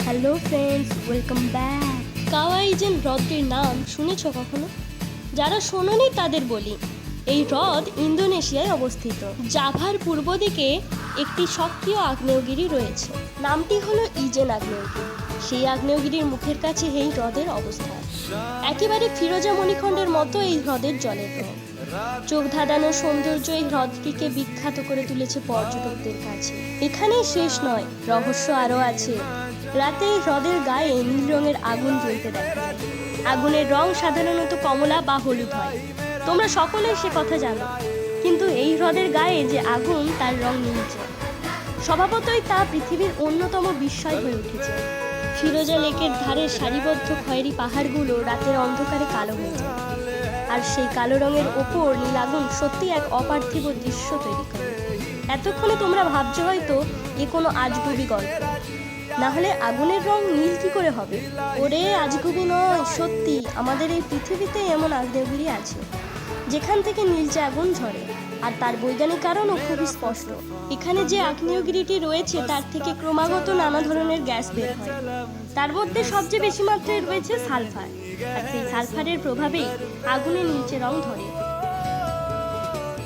Hello friends, welcome back. কাওয়াইজেন হ্রদটির নাম শুনেছ কখনো? যারা শোনোনি তাদের বলি, এই হ্রদ ইন্দোনেশিয়ায় অবস্থিত। জাভার পূর্ব দিকে একটি সক্রিয় আগ্নেয়গিরি রয়েছে, নামটি হলো ইজেন আগ্নেয়গিরি। সেই আগ্নেয়গিরির মুখের কাছে এই হ্রদের অবস্থান। একেবারে ফিরোজা মণিখণ্ডের মতো এই হ্রদের জলের রং। চোখ ধাঁধানো সৌন্দর্য এই হ্রদটিকে বিখ্যাত করে তুলেছে পর্যটকদের কাছে। এখানেই শেষ নয়, রহস্য আরও আছে। রাতে এই হ্রদের গায়ে নীল রঙের আগুন জ্বলতে দেখা যায়। আগুনের রং সাধারণত কমলা বা হলুদ হয়, তোমরা সকলেই সে কথা জানো। কিন্তু এই হ্রদের গায়ে যে আগুন, তার রং নীলচে। স্বভাবতই তা পৃথিবীর অন্যতম বিস্ময় হয়ে উঠেছে। ফিরোজা লেকের ধারে সারিবদ্ধ খয়েরি পাহাড়গুলো রাতের অন্ধকারে কালো হয়ে যায়, আর সেই কালো রঙের ওপর নীল আগুন সত্যি এক অপার্থিব দৃশ্য তৈরি করে। এতক্ষণে তোমরা ভাবছো হয়তো এ কোনো আজগুবি গল্প, না হলে আগুনের রং নীল কি করে হবে? ওরে, আজগুবি নয়, সত্যি আমাদের এই পৃথিবীতে এমন আগ্নেয়গিরি আছে যেখান থেকে নীলচে আগুন ঝরে, আর তার বৈজ্ঞানিক কারণও খুবই স্পষ্ট। এখানে যে আগ্নেয়গিরিটি রয়েছে তার থেকে ক্রমাগত নানা ধরনের গ্যাস বের হয়। তার মধ্যে সবচেয়ে বেশি মাত্রায় রয়েছে সালফার, আর সেই সালফারের প্রভাবেই আগুনে নীলচে রং ধরে।